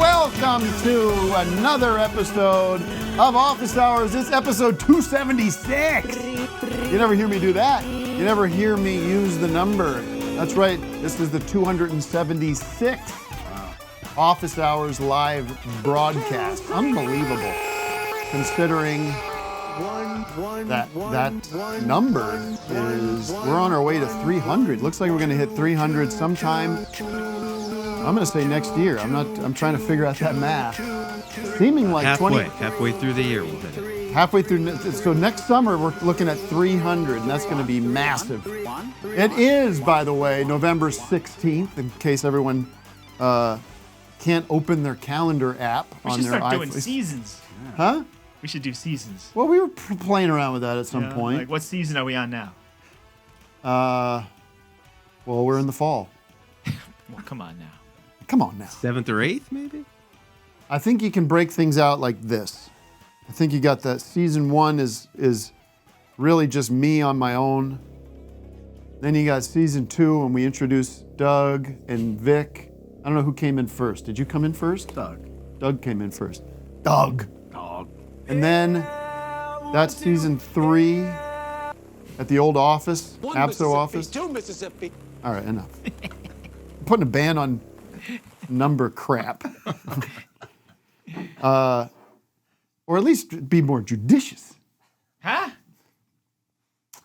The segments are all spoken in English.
welcome to another episode of Office Hours. It's episode 276. You never hear me do that. You never hear me use the number. That's right, this is the 276th Office Hours live broadcast. Unbelievable, considering that number is, we're on our way to 300. Looks like we're gonna hit 300 sometime. I'm gonna say next year. I'm trying to figure out that math. Seeming like halfway through the year we'll hit it. Halfway through, so next summer we're looking at 300, and that's gonna be massive. It is, by the way, November 16th, in case everyone can't open their calendar app on their iPhone. We should start doing seasons. Huh? We should do seasons. Well, we were playing around with that at some point. Like, what season are we on now? Well, we're in the fall. Well, come on now. Come on now. 7th or 8th, maybe? I think you can break things out like this. I think you got that season 1 is really just me on my own. Then you got season 2, and we introduced Doug and Vic. I don't know who came in first. Did you come in first? Doug. Doug came in first. Doug. And then that's season 3 at the old office, Abso office. 2 Mississippi. All right, enough. I'm putting a ban on number crap. Or at least be more judicious. Huh?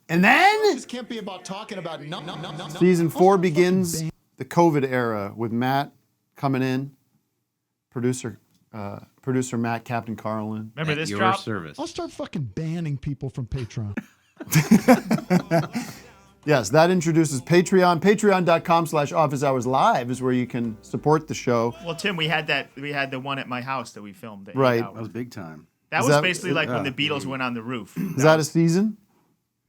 And then This can't be about talking about season 4 begins the COVID era with Matt coming in, producer Matt, Captain Carlin. Remember At this your drop? service. I'll start fucking banning people from Patreon. Yes, that introduces Patreon. Patreon.com/Office Hours Live is where you can support the show. Well, Tim, we had the one at my house that we filmed. Right. That was big time. That Is was that- basically like when the Beatles went on the roof. Is that a season?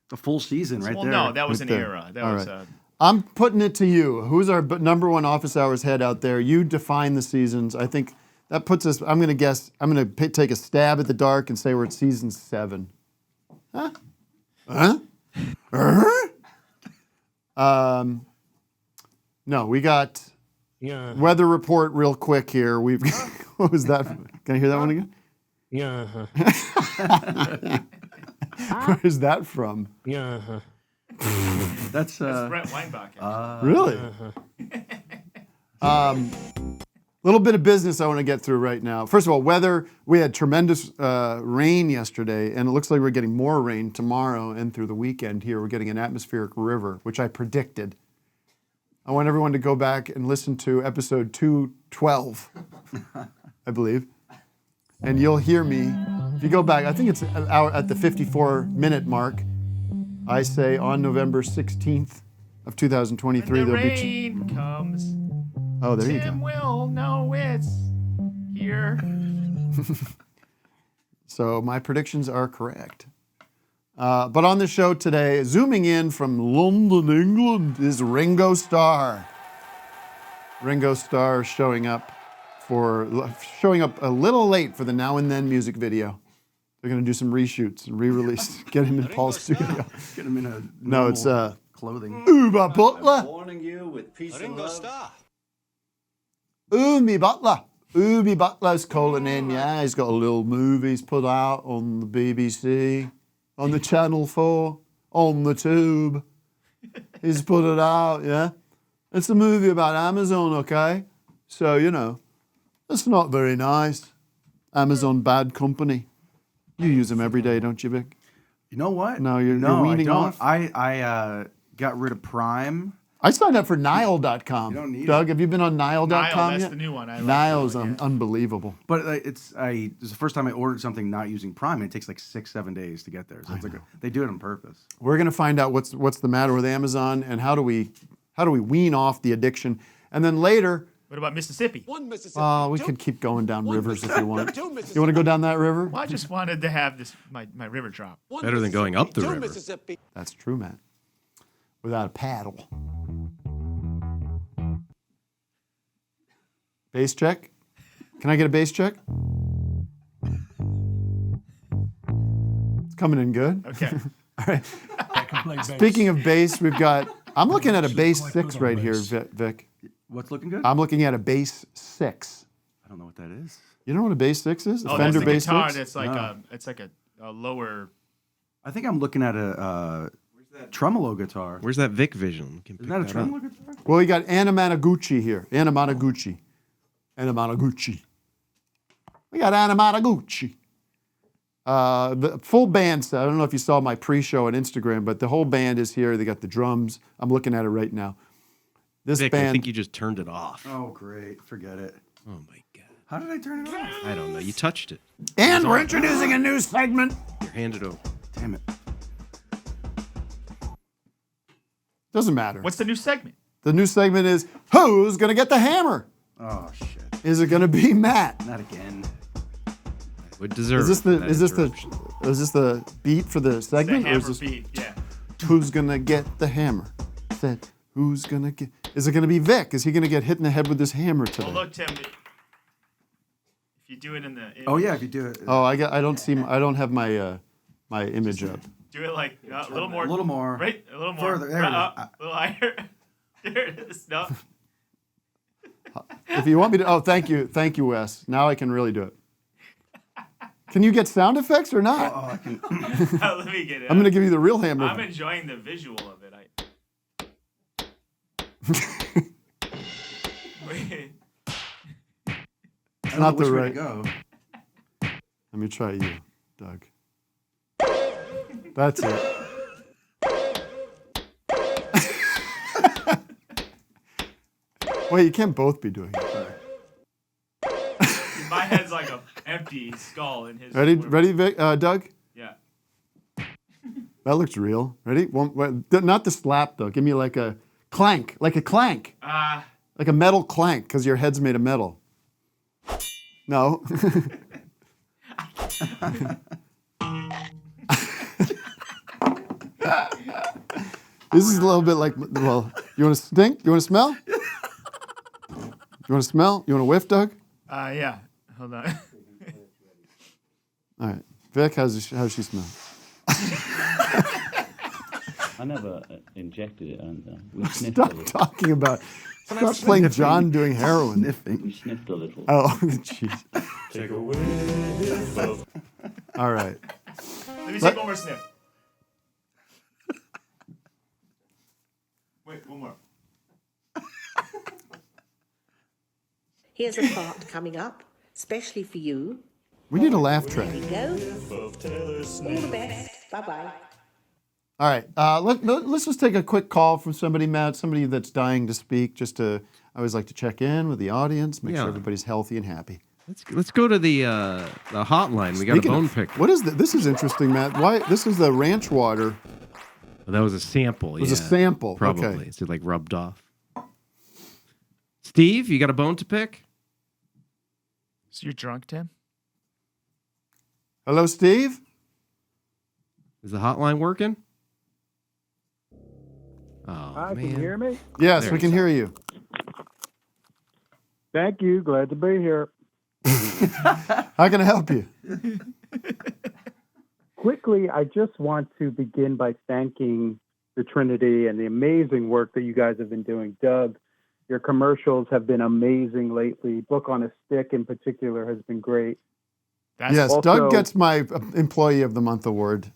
The full season right Well, there. no, that was Right an there. era. That All was right. I'm putting it to you. Who's our number one Office Hours head out there? You define the seasons. I think that puts us, I'm going to guess, I'm going to take a stab at the dark and say we're at season 7. Huh? Huh? No, we got weather report real quick here. We've what was that? Can I hear that one again? Yeah. Where is that from? Yeah. That's Brett Weinbach. Really? Little bit of business I want to get through right now. First of all, weather. We had tremendous rain yesterday, and it looks like we're getting more rain tomorrow and through the weekend here. We're getting an atmospheric river, which I predicted. I want everyone to go back and listen to episode 212, I believe. And you'll hear me. If you go back, I think it's at the 54-minute mark. I say on November 16th of 2023, When the there'll be... rain comes, Oh, there you Tim go. will know it's here. So my predictions are correct. But on the show today, zooming in from London, England, is Ringo Starr. Ringo Starr showing up a little late for the Now and Then music video. They're going to do some reshoots and re-release, get him in Paul's studio. Get him in a No, it's clothing. Oobah Butler. Warning you with peace and love. Oobah Butler. Oobah Butler's calling in, yeah. He's got a little movie he's put out on the BBC, on the Channel 4, on the Tube. He's put it out, yeah. It's a movie about Amazon, okay? So, you know, it's not very nice. Amazon bad company. You use them every day, don't you, Vic? You know what? No, you're I weaning don't. off? I got rid of Prime. I signed up for Nile.com. You don't need Doug, it. have you been on Nile.com Nile, yet? that's the new one. I like Nile's that one, yeah. unbelievable. But it's the first time I ordered something not using Prime, and it takes like 6-7 days to get there. So it's like they do it on purpose. We're going to find out what's the matter with Amazon and how do we wean off the addiction. And then later, What about Mississippi? 1 Mississippi. we could keep going down rivers if you want. 2 Mississippi. You want to go down that river? Well, I just wanted to have this my river drop. 1 Better than going up the Mississippi, 2 river. Mississippi. That's true, Matt. Without a paddle. Bass check? Can I get a bass check? It's coming in good. Okay. All right. Speaking of bass, I'm looking at a bass 6 right here, Vic. What's looking good? I'm looking at a bass 6. I don't know what that is. You don't know what a bass 6 is? A Oh, Fender that's the bass guitar 6? that's like No. it's like a lower. I think I'm looking at a tremolo guitar. Where's that Vic Vision? Can Is pick that a up. tremolo guitar? Well, we got Anamanaguchi here. Anamanaguchi. We got Anamanaguchi. The full band, I don't know if you saw my pre-show on Instagram, but the whole band is here. They got the drums. I'm looking at it right now. This Vic, band. I think you just turned it off. Oh, great. Forget it. Oh my god. How did I turn it off? I don't know. You touched it. And we're introducing a new segment. Here, hand it over. Damn it. Doesn't matter. What's the new segment? The new segment is who's gonna get the hammer? Oh, shit. Is it gonna be Matt? Not again. Would deserve. Is this the that is this the interruption. is this the beat for the The segment? Or hammer is this beat. Yeah. who's gonna get the hammer? Said who's gonna get? Is it gonna be Vic? Is he gonna get hit in the head with this hammer today? Well, look, Tim. If you do it in the image, Oh, yeah, if you do it. Oh, I don't have my my image up. do it like a little more. A little more. Right. A little more. Further. There it is. A little higher. There it is. No. If you want me to, oh, thank you, Wes. Now I can really do it. Can you get sound effects or not? Oh, I can. Let me get it. I'm gonna give you the real hammer. I'm enjoying the visual of it. Wait. I don't not know the which way right- to go. Let me try you, Doug. That's it. Wait, you can't both be doing it. My head's like a empty skull in his. Ready, Vic, Doug? Yeah. That looks real. Ready? Not the slap though. Give me like a clank, like a metal clank, because your head's made of metal. No. This is a little bit like, well, you want to stink? You want to smell? You want to smell? You want to whiff, Doug? Yeah. Hold on. All right. Vic, how's she smell? I never injected it, and we sniffed a Stop little. talking about. Stop playing John doing heroin. We sniffed a little. Oh, jeez. Take a whiff. All right. Let me take one more sniff. Wait, one more. Here's a part coming up, especially for you. We need a laugh track. Here we go. All the best. Bye-bye. All right. Let's just take a quick call from somebody, Matt, somebody that's dying to speak. I always like to check in with the audience, make sure everybody's healthy and happy. Let's go to the hotline. We got Speaking a bone of- pick. What is this? This is interesting, Matt. Why? This is the ranch water. Well, that was a sample. It was a sample. Probably. Okay. It's like rubbed off. Steve, you got a bone to pick? So you're drunk, Tim? Hello, Steve? Is the hotline working? Oh, Hi, man. can you hear me? Yes, There we it can is. hear you. Thank you. Glad to be here. How can I help you? Quickly, I just want to begin by thanking the Trinity and the amazing work that you guys have been doing. Doug, your commercials have been amazing lately. Book on a Stick in particular has been great. That's Yes, Also- Doug gets my Employee of the Month award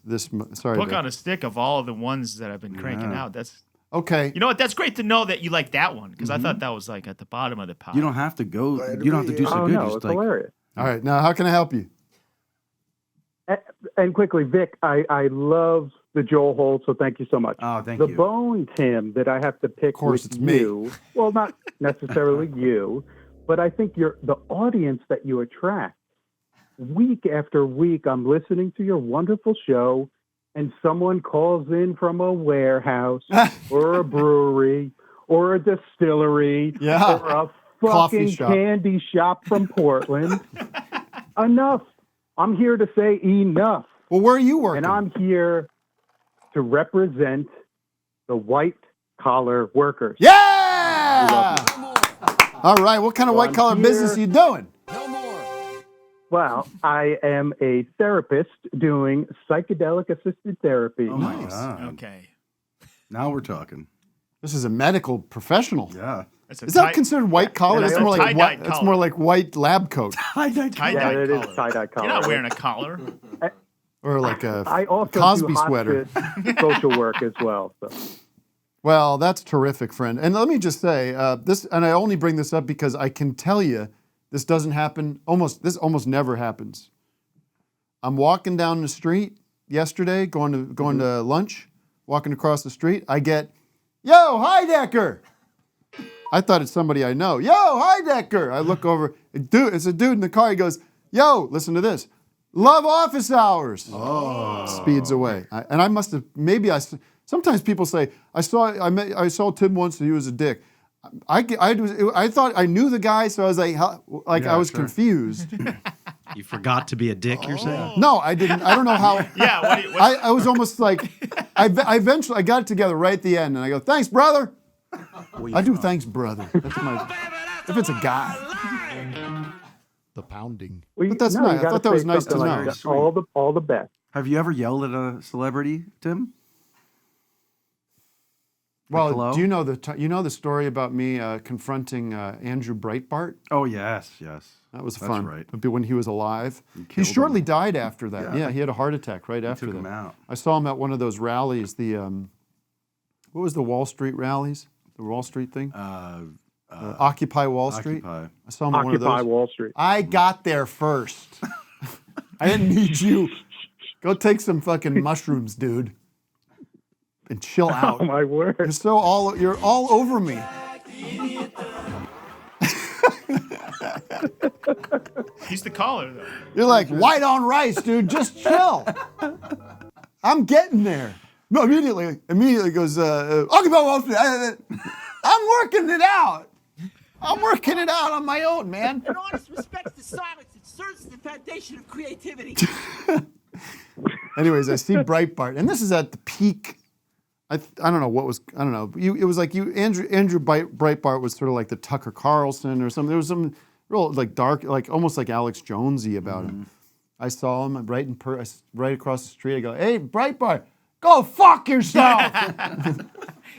Sorry. book Vic. on a stick of all of the ones that I've been cranking out. That's Okay. you know what? That's great to know that you like that one because I thought that was like at the bottom of the pile. You don't have to go. You don't have to do so Oh, good. no, Just it's like, hilarious. All right. Now, how can I help you? And quickly, Vic, I love the Joel Holt, so thank you so much. Oh, thank the you. bone, Tim, that I have to pick course, with it's me. you, well, not necessarily you, but I think the audience that you attract. Week after week, I'm listening to your wonderful show, and someone calls in from a warehouse or a brewery or a distillery Yeah. or a Coffee fucking shop. candy shop from Portland. Enough. I'm here to say enough. Well, where are you working? And I'm here to represent the white collar workers. Yeah! All right. What kind of So white I'm collar here- business are you doing? Well, I am a therapist doing psychedelic assisted therapy. Oh my God. Okay. Now we're talking. This is a medical professional. Yeah. It's a Is that tie- considered white collar? And That's I more like tie-dyed white. That's collar. more like white lab coat tie-dye Yeah, it is collar. tie-dye collar. You're not wearing a collar. or like a I also Cosby do sweater. hospice social work as well. So. Well, that's terrific, friend. And let me just say this, and I only bring this up because I can tell you this doesn't happen. This almost never happens. I'm walking down the street yesterday, going to lunch, walking across the street. I get, "Yo, Heidecker!" I thought it's somebody I know. "Yo, Heidecker!" I look over, it's a dude in the car. He goes, "Yo, listen to this. Love office hours." Oh. Speeds away. I must have, sometimes people say, I saw Tim once and he was a dick. I thought I knew the guy, so I was like, I was confused. You forgot to be a dick, you're saying? No, I didn't. I don't know how. Yeah. I was almost like, I eventually got it together right at the end, and I go, "Thanks, brother." I do thanks, brother. That's if it's a guy. The pounding. Well, But that's you nice. I gotta thought that was say nice to something know. like that. All the best. Have you ever yelled at a celebrity, Tim? Well, hello? do you know the story about me confronting Andrew Breitbart? Oh yes. That was That's fun. right. When he was alive. He killed shortly him. died after that. Yeah. Yeah, he had a heart attack right after took that. him out. I saw him at one of those rallies. What was the Wall Street rallies? The Wall Street thing? Occupy Wall Street. Occupy. I saw him at one of Occupy those. Wall Street. I got there first. I didn't need you. Go take some fucking mushrooms, dude, and chill out. Oh my word. You're all over me. He's the caller, though. You're like white on rice, dude. Just chill. I'm getting there. No, immediately goes. Occupy Wall Street. I'm working it out. I'm working it out on my own, man. An artist respects the silence. It serves as the foundation of creativity. Anyways, I see Breitbart, and this is at the peak. I don't know what was. I don't know. It was like Andrew Breitbart was sort of like the Tucker Carlson or something. There was some real like dark, like almost like Alex Jonesy about him. I saw him right across the street. I go, "Hey, Breitbart, go fuck yourself."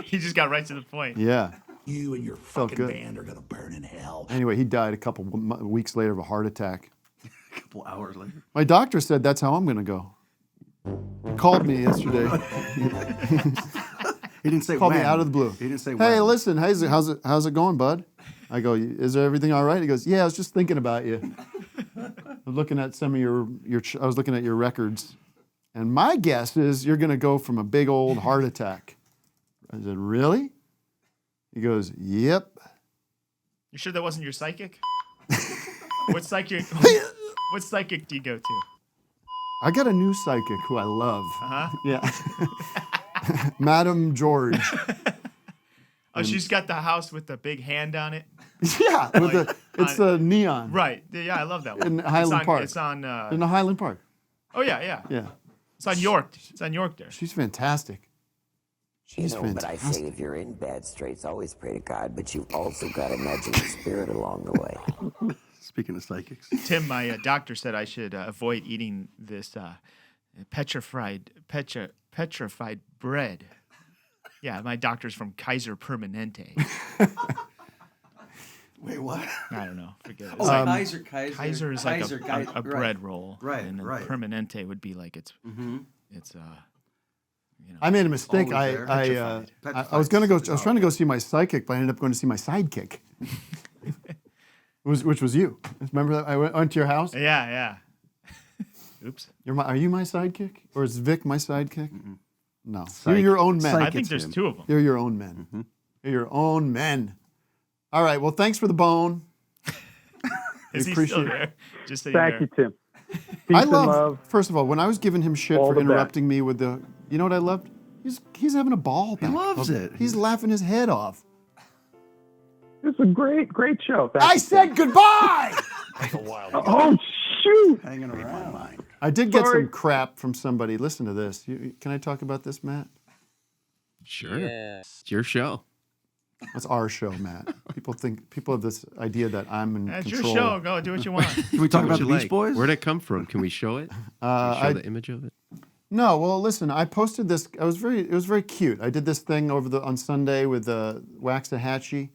He just got right to the point. Yeah. You and your Felt fucking good. band are gonna burn in hell. Anyway, he died a couple weeks later of a heart attack. A couple hours later. My doctor said that's how I'm going to go. He called me yesterday. He didn't say Called when. me out of the blue. He didn't say "Hey, when. listen, how's it going, bud?" I go, "Is everything all right?" He goes, "Yeah, I was just thinking about you. I'm looking at some of I was looking at your records, and my guess is you're going to go from a big old heart attack." I said, "Really?" He goes, "Yep." You sure that wasn't your psychic? What psychic do you go to? I got a new psychic who I love. Uh-huh. Yeah. Madam George. Oh, she's got the house with the big hand on it. Yeah, it's a neon. Right. Yeah, I love that one. In Highland Park. It's on. In the Highland Park. Oh yeah. Yeah. It's on York. It's on York there. She's fantastic. She's But I fantastic. say if you're in bad straits, always pray to God, but you've also got to imagine the spirit along the way. Speaking of psychics. Tim, my doctor said I should avoid eating this petrified bread. Yeah, my doctor's from Kaiser Permanente. Wait, what? I don't know. Forget it. Oh, It's Kaiser. Kaiser is like a right. bread roll. Right, And then right. Permanente would be like it's I made a mistake. Always there. I was trying to go see my psychic, but I ended up going to see my sidekick. Which was you. Remember that I went to your house? Yeah. Oops. Are you my sidekick, or is Vic my sidekick? No, you're your own men. I think there's two of them. You're your own men. You're your own men. All right. Well, thanks for the bone. Is he appreciate still it. there? Just so Thank you, Tim. Peace I and love. love. First of all, when I was giving him shit All for the best. interrupting me with the, you know what I loved? He's having a ball. He loves it. He's laughing his head off. It's a great show. Thank I you, said Tim. goodbye. Oh shoot! Hanging around. I did get Sorry. some crap from somebody. Listen to this. Can I talk about this, Matt? Sure. It's your show. That's our show, Matt. People have this idea that I'm in That's control. your show. Go do what you want. Can we talk about the Would you Beach Boys? Where'd it come from? Can we show it? Can we show the image of it? No, well, listen. I posted this. It was very cute. I did this thing on Sunday with Waxahachie,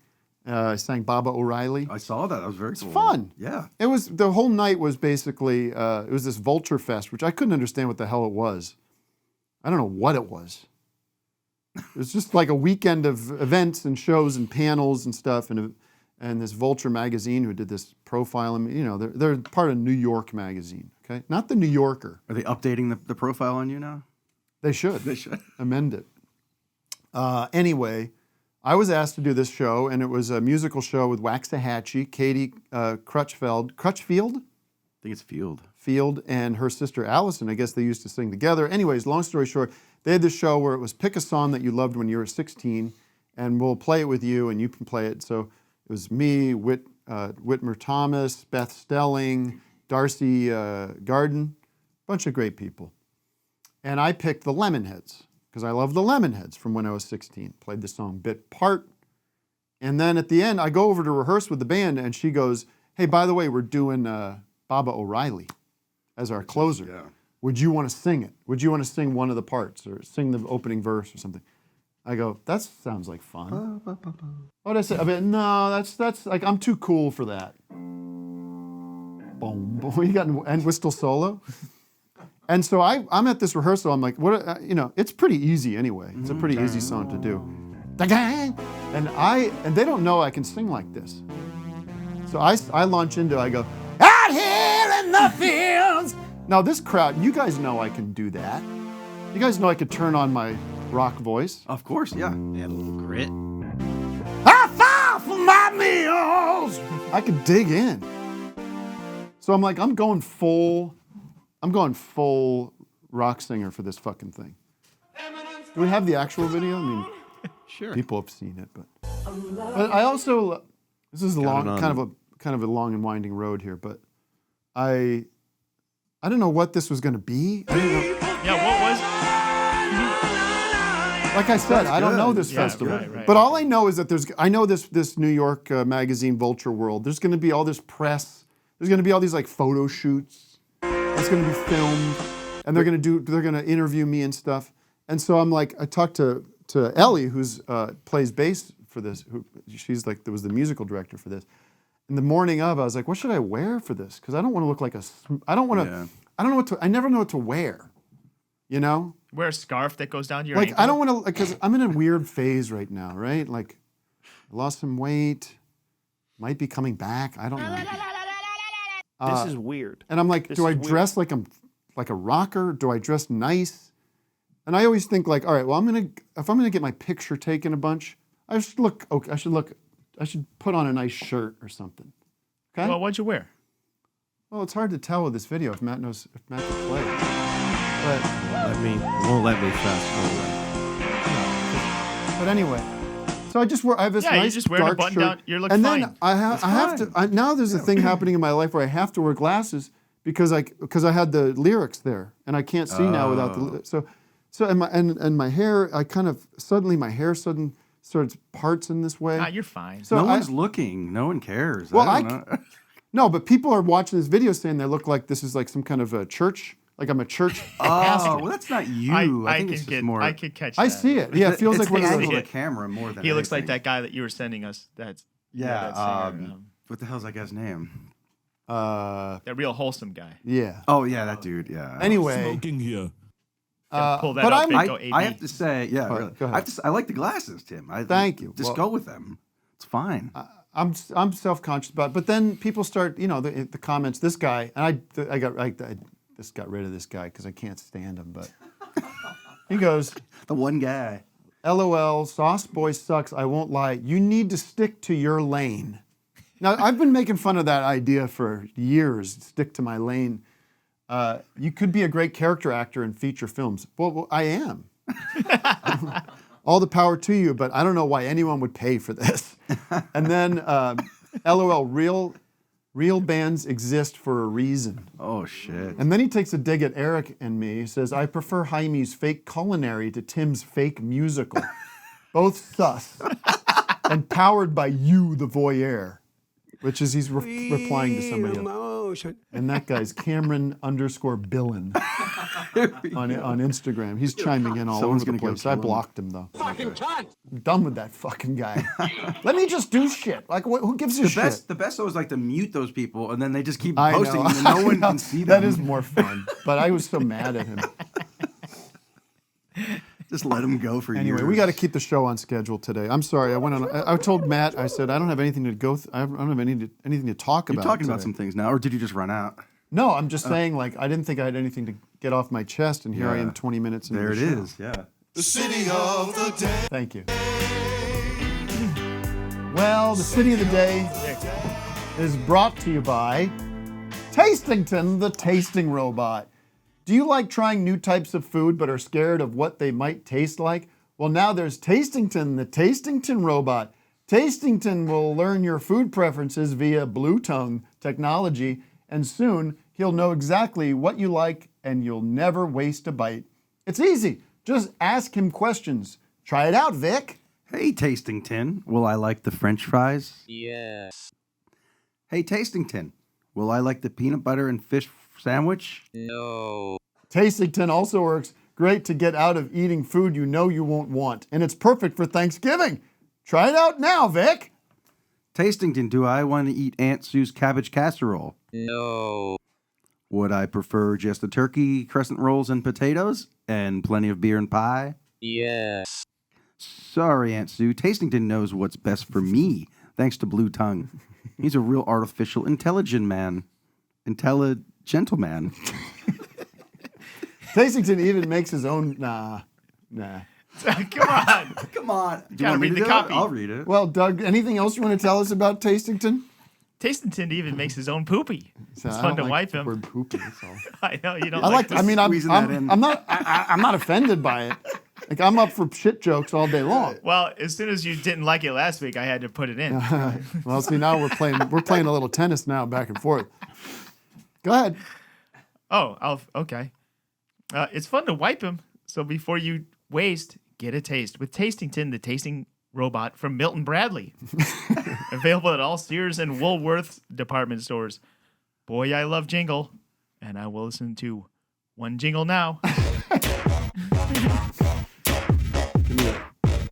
I sang Baba O'Reilly. I saw that. That was very It's cool. fun. Yeah. It was, the whole night was basically, it was this Vulture Fest, which I couldn't understand what the hell it was. I don't know what it was. It was just like a weekend of events and shows and panels and stuff, and this Vulture magazine who did this profile. You know, they're part of New York magazine, okay? Not the New Yorker. Are they updating the profile on you now? They should. They should. Amend it. Anyway, I was asked to do this show, and it was a musical show with Waxahachie, Katie Crutchfield, I think it's Field, and her sister Allison. I guess they used to sing together. Anyways, long story short, they had this show where it was pick a song that you loved when you were 16, and we'll play it with you, and you can play it. So it was me, Whitmer Thomas, Beth Stelling, Darcy Garden, bunch of great people. And I picked the Lemonheads, because I love the Lemonheads from when I was 16. Played the song bit part. And then at the end, I go over to rehearse with the band, and she goes, hey, by the way, we're doing Baba O'Reilly as our closer. Yeah. Would you want to sing it? Would you want to sing one of the parts or sing the opening verse or something? I go, that sounds like fun. What did I say? I mean, no, that's like, I'm too cool for that. Boom, boom. You got and whistle solo. And so I'm at this rehearsal. I'm like, what? You know, it's pretty easy anyway. It's a pretty easy song to do. And they don't know I can sing like this. So I launch into, I go, out here in the fields. Now this crowd, you guys know I can do that. You guys know I could turn on my rock voice. Of course, yeah. Add a little grit. I fall for my meals. I could dig in. So I'm like, I'm going full rock singer for this fucking thing. Do we have the actual video? I mean, Sure. people have seen it, but I also, this is a long, kind of a long and winding road here, but I don't know what this was going to be. I didn't know. Yeah, what was? Like I said, That's I don't good. know this Yeah, festival, right. but all I know is that I know this New York magazine Vulture World. There's going to be all this press. There's going to be all these like photo shoots. It's going to be filmed, and they're going to interview me and stuff. And so I'm like, I talked to Ellie, who's plays bass for this. She's like, there was the musical director for this. In the morning of, I was like, what should I wear for this? Because I don't want to look like I don't want to. Yeah. I don't know what to. I never know what to wear. You know. Wear a scarf that goes down to your Like, ankle. I don't want to, because I'm in a weird phase right now, right? Like, I lost some weight, might be coming back. I don't know. This is weird. And I'm like, This do I is weird. dress like I'm like a rocker? Do I dress nice? And I always think like, all right, well, if I'm gonna get my picture taken a bunch, I should look okay. I should put on a nice shirt or something. Okay. Well, what'd you wear? Well, it's hard to tell with this video if Matt can play. But Won't let me fast forward. But anyway, so I have this Yeah, nice you're just wearing a dark button shirt, down. You look and fine. then I have to. Now there's a thing happening in my life where I have to wear glasses because I had the lyrics there, and I can't see now without the. So and my hair, my hair starts parts in this way. Nah, you're fine. So No one's looking. No one cares. Well, I don't know. No, but people are watching this video saying they look like this is like some kind of a church. Like I'm a church pastor. Oh, well, that's not you. I think it's just more. I could catch. I that. see it. Yeah, it feels it's like one the of angle those. of the camera more than He looks like anything. that guy that you were sending us. That's Yeah. that singer, What the hell's that guy's name? that real wholesome guy. Yeah. Oh yeah, that dude. Yeah. Anyway, Smoking here. Pull that but up. I'm- Go AB. I have to say, yeah. All right, Really. go ahead. I like the glasses, Tim. Thank you. Just Well- go with them. It's fine. I'm self-conscious about it. But then people start, the comments. This guy, and I just got rid of this guy because I can't stand him. But he goes, The one guy. LOL, Sauce Boy sucks. I won't lie. You need to stick to your lane. Now I've been making fun of that idea for years. Stick to my lane. You could be a great character actor in feature films. Well, I am. All the power to you, but I don't know why anyone would pay for this. And then, LOL, real bands exist for a reason. Oh shit. And then he takes a dig at Eric and me. He says, I prefer Jaime's fake culinary to Tim's fake musical. Both sus. And powered by you, the voyeur. Which is he's replying to somebody else. motion. And that guy's Cameron_Billin on Instagram. He's chiming in all Someone's over the gonna go place. I kill him. blocked him though. Fucking cunt. I'm done with that fucking guy. Let me just do shit. Like, who gives a shit? The best though is like to mute those people and then they just keep I posting know. and no one I know. can see them. That is more fun. But I was so mad at him. Just let them go for Anyway, years. we got to keep the show on schedule today. I'm sorry. I told Matt. I said I don't have anything to go. I don't have anything to talk You're about. talking about today. some things now, or did you just run out? No, I'm just saying. Like, I didn't think I had anything to get off my chest, and here I am, 20 minutes into There the it show. is. Yeah. The city of the day. Thank you. Well, the city of the day is brought to you by Tastington, the tasting robot. Do you like trying new types of food but are scared of what they might taste like? Well, now there's Tastington, the Tastington robot. Tastington will learn your food preferences via Blue Tongue technology, and soon he'll know exactly what you like and you'll never waste a bite. It's easy. Just ask him questions. Try it out, Vic. Hey, Tasting Tin, will I like the French fries? Yes. Hey, Tasting Tin, will I like the peanut butter and fish sandwich? No. Tastington also works great to get out of eating food you know you won't want, and it's perfect for Thanksgiving. Try it out now, Vic. Tastington, do I want to eat Aunt Sue's cabbage casserole? No. Would I prefer just the turkey, crescent rolls, and potatoes, and plenty of beer and pie? Yes. Sorry, Aunt Sue. Tastington knows what's best for me, thanks to Blue Tongue. He's a real artificial intelligent man. Gentleman. Tastington even makes his own. Nah. Come on. Come on. You gotta read the copy. I'll read it. Well, Doug, anything else you want to tell us about Tastington? Tastington even makes his own poopy. So It's I fun don't to like wipe the him. word poopy, so. I know you don't. I like. I mean, I'm Squeezing that in. I'm not offended by it. Like, I'm up for shit jokes all day long. Well, as soon as you didn't like it last week, I had to put it in. Well, see, now we're playing a little tennis now, back and forth. Go ahead. Oh, okay. It's fun to wipe him. So before you waste, get a taste with Tastington, the tasting robot from Milton Bradley. Available at all Sears and Woolworths department stores. Boy, I love Jingle, and I will listen to one jingle now.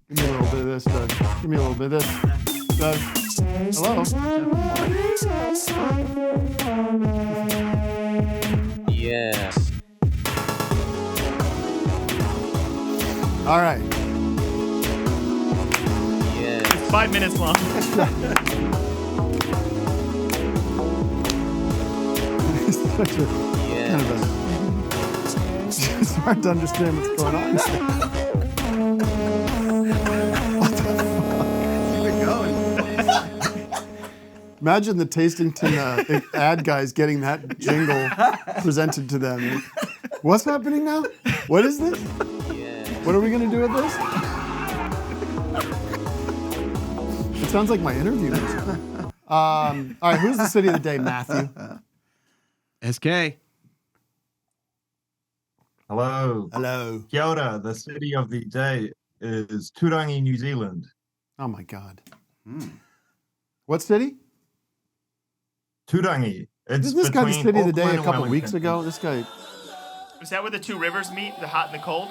Give me a little bit of this, Doug. Give me a little bit of this, Doug. Hello. Yes. All right. Yes. 5 minutes long. It's such a kind of a. It's hard to understand what's going on. Imagine the Tastington ad guys getting that jingle presented to them. What's happening now? What is this? What are we going to do with this? It sounds like my interview music. All right, who's the city of the day, Matthew? SK. Hello. Hello. Kia ora. The city of the day is Turangi, New Zealand. Oh my God. What city? Turangi. It's Isn't this guy the between city of the day Auckland a and couple Wellington. weeks ago? This guy. Is that where the two rivers meet, the hot and the cold?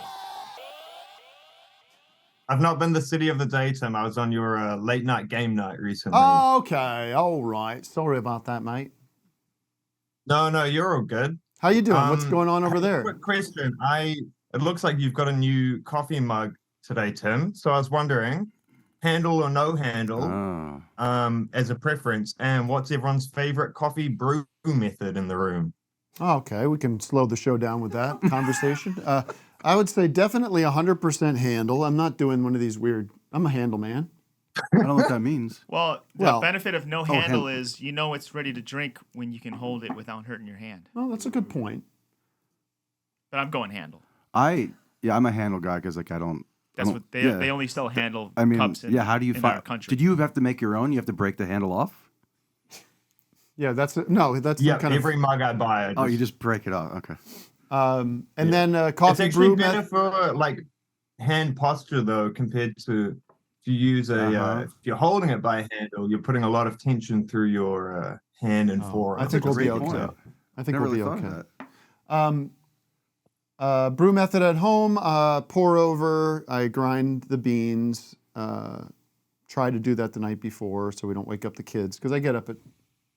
I've not been the city of the day, Tim. I was on your late night game night recently. Okay, all right. Sorry about that, mate. No, you're all good. How you doing? What's going on over there? Quick question. It looks like you've got a new coffee mug today, Tim. So I was wondering, handle or no handle, as a preference, and what's everyone's favorite coffee brew method in the room? Okay, we can slow the show down with that conversation. I would say definitely 100% handle. I'm not doing one of these weird. I'm a handle man. I don't know what that means. Well, the Well- benefit of no handle handle. is you know it's ready to drink when you can hold it without hurting your hand. Oh, that's a good point. But I'm going handle. I'm a handle guy because like I don't. That's what they only sell handle I mean, cups in, how do you in find? our country. Did you have to make your own? You have to break the handle off. Yeah, that's no, that's Yeah, the kind every mug I buy. Oh, you just break it off. Okay. And then It's coffee actually brew. better for like hand posture though, compared to if you use a if you're holding it by a handle, you're putting a lot of tension through your hand and fork. I think we'll be okay. I think we'll be okay. Brew method at home, pour over, I grind the beans, try to do that the night before so we don't wake up the kids, because I get up at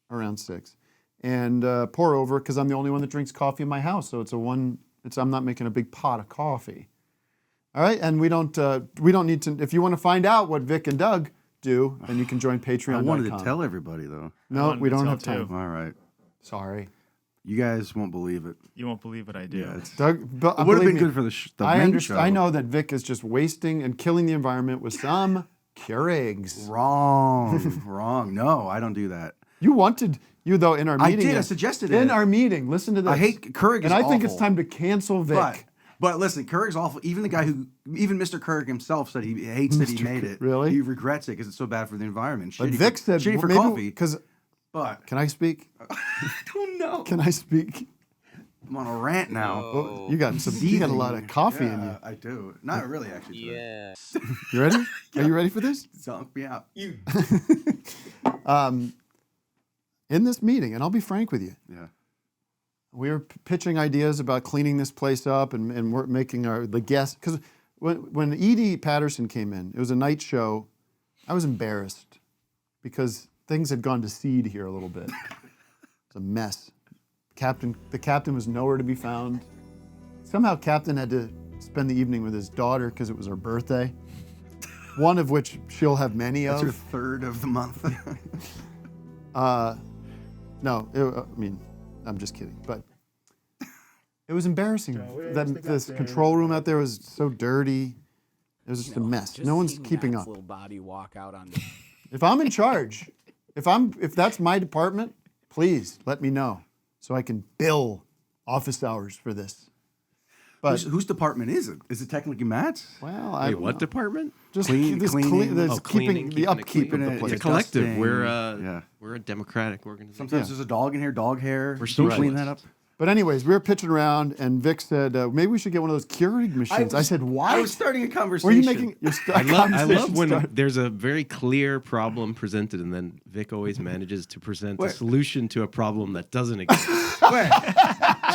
around 6. And pour over, because I'm the only one that drinks coffee in my house, so I'm not making a big pot of coffee. All right, and we don't need to, if you want to find out what Vic and Doug do, then you can join Patreon.com. I wanted to tell everybody, though. No, we don't have time. All right. Sorry. You guys won't believe it. You won't believe what I do. Yeah, Doug, it would have been good for the main show. I know that Vic is just wasting and killing the environment with some Keurigs. Wrong. No, I don't do that. You wanted, though, in our meeting. I did. I suggested it. In our meeting, listen to this. I hate Keurig. And I think it's time to cancel Vic. But listen, Keurig's awful. Even Mr. Keurig himself said he hates that he made it. Really? He regrets it because it's so bad for the environment. But Vic said, shitty for maybe, coffee. But can I speak? I don't know. Can I speak? I'm on a rant now. Oh, you got a lot of coffee in you. I do. Not really, actually. Yeah. You ready? Are you ready for this? Zonk me out. In this meeting, and I'll be frank with you. Yeah. We were pitching ideas about cleaning this place up and we're making the guests, because when Edie Patterson came in, it was a night show. I was embarrassed because things had gone to seed here a little bit. It's a mess. The captain was nowhere to be found. Somehow Captain had to spend the evening with his daughter because it was her birthday. One of which she'll have many of. That's her third of the month. I'm just kidding. But it was embarrassing. This control room out there was so dirty. It was just a mess. No one's keeping up. Little body walk out on If I'm in charge, if that's my department, please let me know so I can bill office hours for this. But whose department is it? Is it technically Matt's? Well, what department? Just cleaning, keeping the upkeep of the place. It's a collective. We're a democratic organization. Sometimes there's a dog in here, dog hair. We're so clean that up. But anyways, we were pitching around, and Vic said, maybe we should get one of those Keurig machines. I said, why? I was starting a conversation. Were you making I love when there's a very clear problem presented, and then Vic always manages to present a solution to a problem that doesn't exist.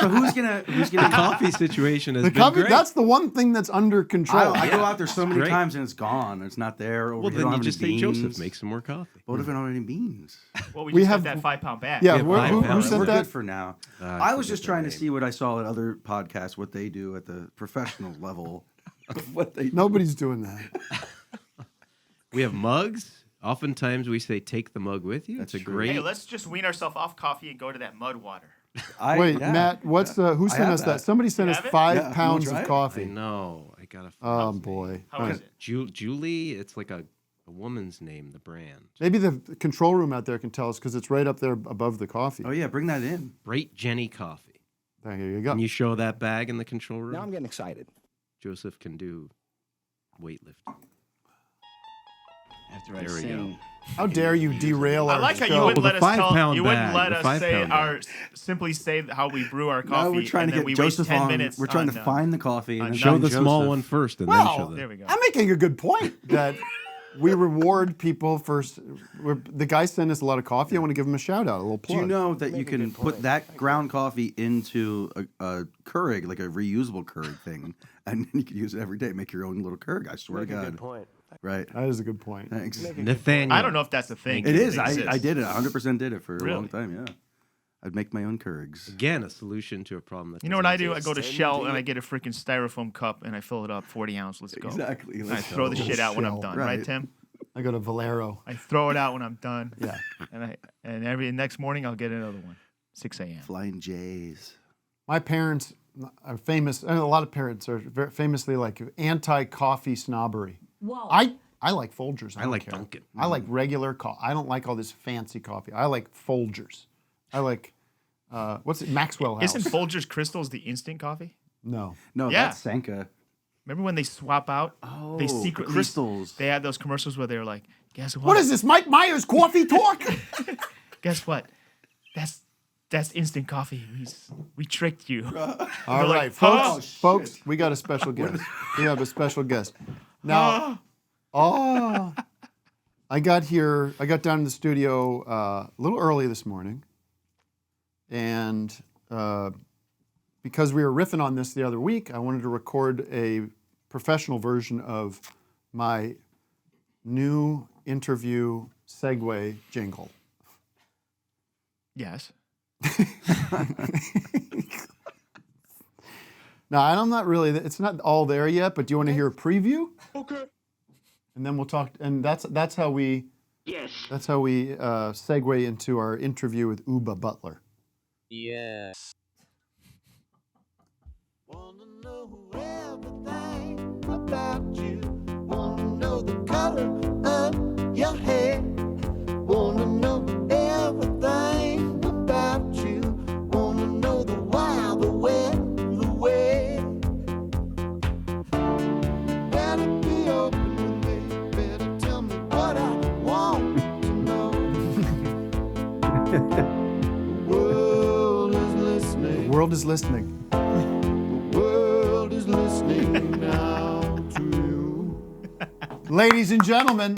So who's gonna the coffee situation has been great. That's the one thing that's under control. I go out there so many times and it's gone. It's not there. Or well, then you just say, Joseph, make some more coffee. What if I don't have any beans? Well, we have that 5-pound bag. Yeah, who said we're that? Good for now. I was just trying to see what I saw at other podcasts, what they do at the professional level. Nobody's doing that. We have mugs. Oftentimes we say, take the mug with you. That's a great. Hey, let's just wean ourselves off coffee and go to that mud water. Matt, who sent us that? Somebody sent us 5 pounds of coffee. I know. I gotta. Oh boy. How is it? Julie. It's like a woman's name. The brand. Maybe the control room out there can tell us because it's right up there above the coffee. Oh yeah, bring that in. Great Jenny coffee. There you go. Can you show that bag in the control room? Now I'm getting excited. Joseph can do weightlifting. After I sing. How dare you derail our I like how show. you wouldn't let us tell. You wouldn't bag, let the us say 5-pound our bag. simply say how we brew our coffee. No, we're trying to and get we Joseph waste 10 on. minutes. We're trying to find the coffee and Show the small Joseph. one first, and then show There we go. I'm making a good point that we reward people for. The guy sent us a lot of coffee. I want to give him a shout out, a little plug. Do you know that you can put that ground coffee into a Keurig, like a reusable Keurig thing, and you can use it every day. Make your own little Keurig. I swear to God. Good point. Right. That is a good point. Thanks. Nathaniel. I don't know if that's a thing. It is. I did it. 100% did it for a Really? long time. Yeah. I'd make my own Keurigs. Again, a solution to a problem that. You know what I do? I go to Shell and I get a freaking styrofoam cup and I fill it up 40 ounce. Let's go. Exactly. I throw the shit out when I'm Shell. done. Right. Right, Tim? I go to Valero. I throw it out when I'm done. Yeah. And every next morning I'll get another one. 6 a.m. Flying J's. My parents are famous, and a lot of parents are famously like anti-coffee snobbery. Whoa. I like Folgers. I don't like care. Dunkin'. I like regular coffee. I don't like all this fancy coffee. I like Folgers. I like, what's it, Maxwell House. Isn't Folgers Crystals the instant coffee? No. No, Yeah. that's Sanka. Remember when they swap out? Oh, They the secretly crystals. They had those commercials where they were like, "Guess what? What is this, Mike Myers coffee talk? Guess what? That's instant coffee. We tricked you." All right, like, folks, we got a special guest. We have a special guest. Now, I got down to the studio a little early this morning, and because we were riffing on this the other week, I wanted to record a professional version of my new interview segue jingle. Yes. Now, I'm not really, it's not all there yet, but do you want to hear a preview? Okay. And then we'll talk, and that's how we segue into our interview with Oobah Butler. Yes. Wanna know everything about you. Wanna know the color of your hair. Wanna know everything about you. Wanna know the why, the where, the way. Better be open with me. Better tell me what I want to know. The world is listening. The world is listening. The world is listening now to you. Ladies and gentlemen.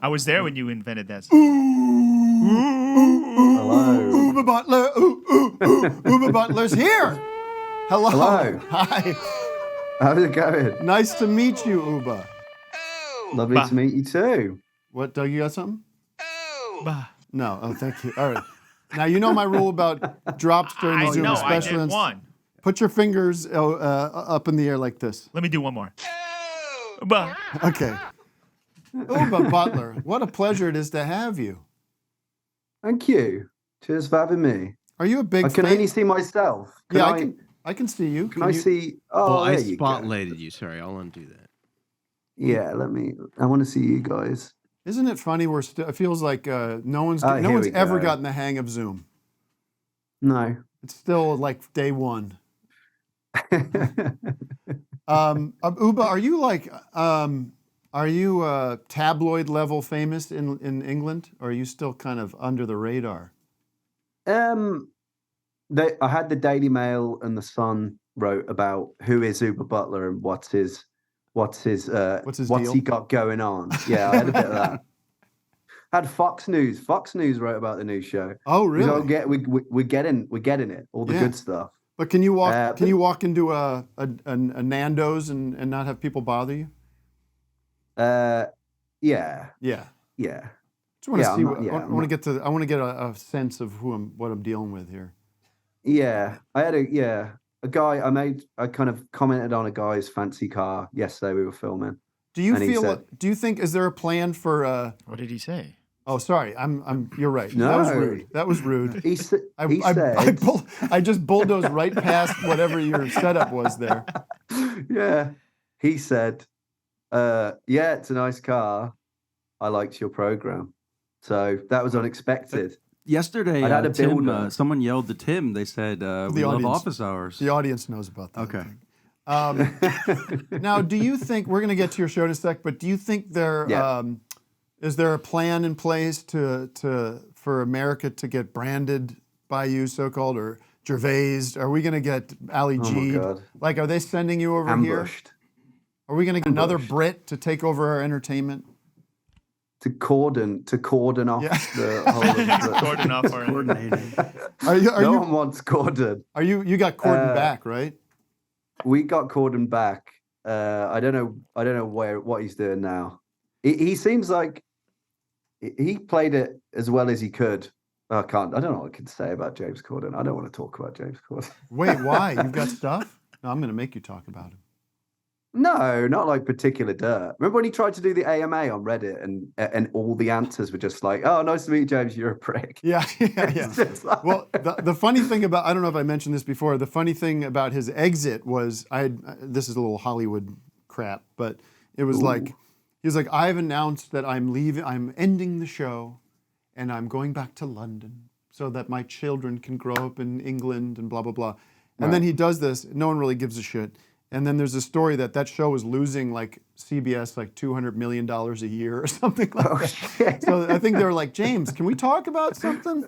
I was there when you invented that. Hello. Oobah Butler. Oobah Butler's here. Hello. Hello. Hi. How's it going? Nice to meet you, Oobah. Lovely to meet you too. What, Doug, you got something? No. Oh, thank you. All right. Now, you know my rule about drops during the Zoom, especially I did on- one. Put your fingers up in the air like this. Let me do one more. Bah. Okay. Oobah Butler, what a pleasure it is to have you. Thank you. Cheers for having me. Are you a big I can fan? only see myself. I can see you. Can I see? Oh, I there you go. spotlighted you. Sorry, I'll undo that. Yeah, I want to see you guys. Isn't it funny? It feels like no one's Here we ever go. gotten the hang of Zoom. No. It's still like day one. Oobah, are you tabloid level famous in England, or are you still kind of under the radar? I had the Daily Mail and the Sun wrote about who is Oobah Butler and what's he deal? got going on. Yeah, I had a bit of that. Had Fox News. Fox News wrote about the new show. Oh, really? We're getting it. All the good stuff. But can you walk? Can you walk into a Nando's and not have people bother you? Yeah. Yeah. Yeah. Just want to see. I want to get a sense of what I'm dealing with here. Yeah, I had a guy. I kind of commented on a guy's fancy car yesterday. We were filming. Do you think? Is there a plan for? What did he say? Oh, sorry. You're right. No. That was rude. He said. I just bulldozed right past whatever your setup was there. Yeah. He said, yeah, it's a nice car. I liked your program. So that was unexpected. Yesterday, I had a Tim, builder. someone yelled to Tim. They said, we love office hours. The audience knows about that. Okay. Now, do you think, we're going to get to your show in a sec, but do you think is there a plan in place for America to get branded by you, so-called, or Gervais? Are we going to get Ali G? God. Like, are they sending you over Ambushed. here? Are we going to get another Brit to take over our entertainment? To cordon off the whole of the... Cordon off our coordinating. No one wants cordon. You got cordon back, right? We got cordon back. I don't know what he's doing now. He seems like he played it as well as he could. I don't know what I can say about James Corden. I don't want to talk about James Corden. Wait, why? You've got stuff? No, I'm going to make you talk about him. No, not like particular dirt. Remember when he tried to do the AMA on Reddit and all the answers were just like, "Oh, nice to meet you, James. You're a prick." Yeah. Like... Well, the funny thing about, I don't know if I mentioned this before, the funny thing about his exit was, this is a little Hollywood crap, but it was like, he was like, "I've announced that I'm ending the show and I'm going back to London so that my children can grow up in England and blah, blah, blah." And then he does this, no one really gives a shit. And then there's a story that show was losing like CBS like $200 million a year or something like that. Shit. So I think they were like, "James, can we talk about something?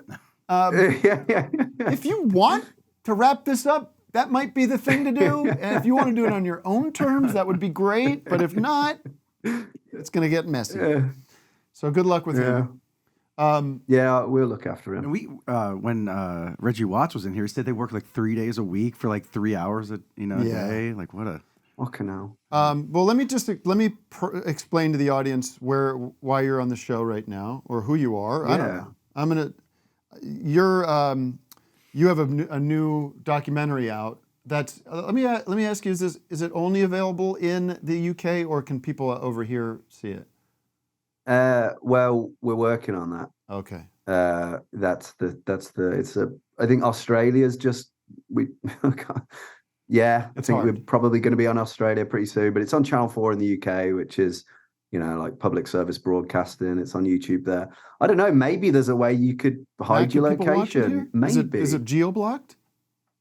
If you want to wrap this up, that might be the thing to do. And if you want to do it on your own terms, that would be great. But if not, it's going to get messy." So good luck with him. Yeah, we'll look after him. And we, when Reggie Watts was in here, he said they work like 3 days a week for like 3 hours a day. Like what a fucking hell. Well, let me explain to the audience why you're on the show right now or who you are. I don't know. You have a new documentary out. That's let me ask you: is it only available in the UK or can people over here see it? Well, we're working on that. Okay. I think Australia's just yeah. I think we're probably going to be on Australia pretty soon, but it's on Channel 4 in the UK, which is like public service broadcasting. It's on YouTube there. I don't know. Maybe there's a way you could hide your location. Maybe is it geo-blocked?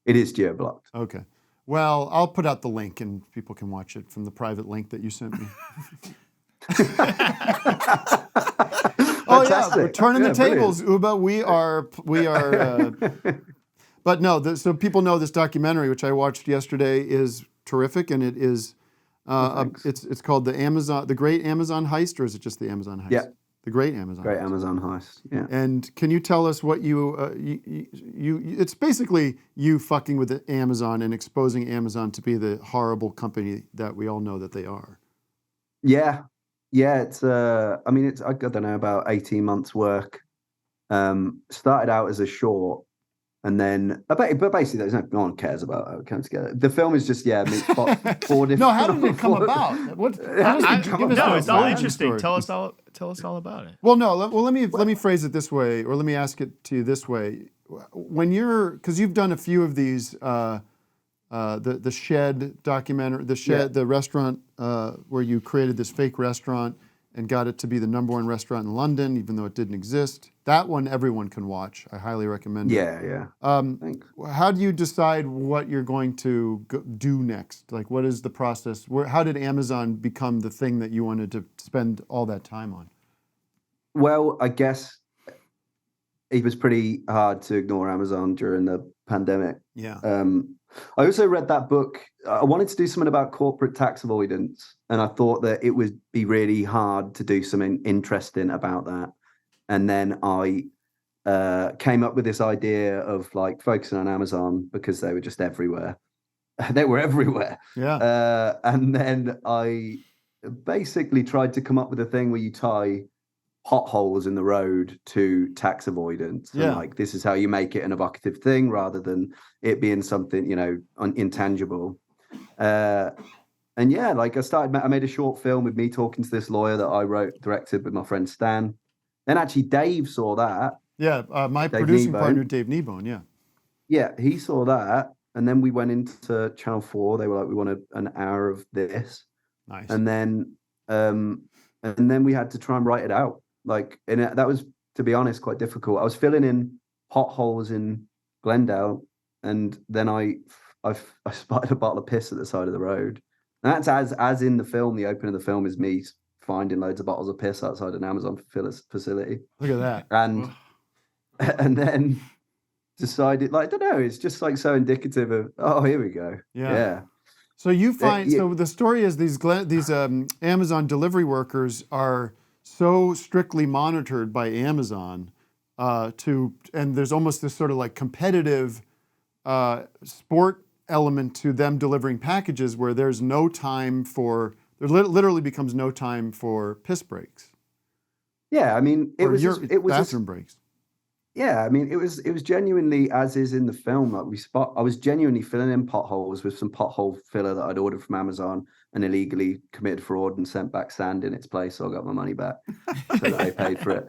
It is geo-blocked. Okay. Well, I'll put out the link and people can watch it from the private link that you sent me. Oh yeah, we're turning the tables, Oobah. We are. But no, so people know this documentary, which I watched yesterday, is terrific, and it is. It's called the Great Amazon Heist, or is it just the Amazon Heist? Yeah. The Great Amazon. Great Heist. Amazon Heist. Yeah. And can you tell us what you it's basically you fucking with Amazon and exposing Amazon to be the horrible company that we all know that they are. Yeah. Yeah, it's I don't know, about 18 months work. Started out as a short, and then but basically no one cares about how it comes together. The film is just four different. No, how did it come about? It's all interesting. Tell us all about it. Well, no. Let me phrase it this way, or let me ask it to you this way: when because you've done a few of these, the Shed documentary, the restaurant where you created this fake restaurant and got it to be the #1 restaurant in London, even though it didn't exist. That one everyone can watch. I highly recommend it. Yeah. Thanks. How do you decide what you're going to do next? Like, what is the process? How did Amazon become the thing that you wanted to spend all that time on? Well, I guess it was pretty hard to ignore Amazon during the pandemic. Yeah. I also read that book. I wanted to do something about corporate tax avoidance, and I thought that it would be really hard to do something interesting about that. And then I came up with this idea of like focusing on Amazon because they were just everywhere. They were everywhere. Yeah. And then I basically tried to come up with a thing where you tie potholes in the road to tax avoidance. Yeah. And like, this is how you make it an evocative thing rather than it being something, intangible. And yeah, like I made a short film with me talking to this lawyer that I directed with my friend Stan. Then actually Dave saw that. Yeah, my producing partner, Dave Kneebone, yeah. Yeah, he saw that. And then we went into Channel 4. They were like, we want an hour of this. Nice. And then we had to try and write it out. Like, and that was, to be honest, quite difficult. I was filling in potholes in Glendale, and then I spotted a bottle of piss at the side of the road. And that's as in the film. The opening of the film is me finding loads of bottles of piss outside an Amazon facility. Look at that. And then decided, like, I don't know, it's just like so indicative of, here we go. Yeah. So you find, so the story is these Amazon delivery workers are so strictly monitored by Amazon and there's almost this sort of like competitive sport element to them delivering packages where there's no time there literally becomes no time for piss breaks. Yeah, I mean, it was bathroom breaks. Yeah, I mean, it was genuinely as is in the film. Like I was genuinely filling in potholes with some pothole filler that I'd ordered from Amazon and illegally committed fraud and sent back sand in its place, so I got my money back, so that I paid for it.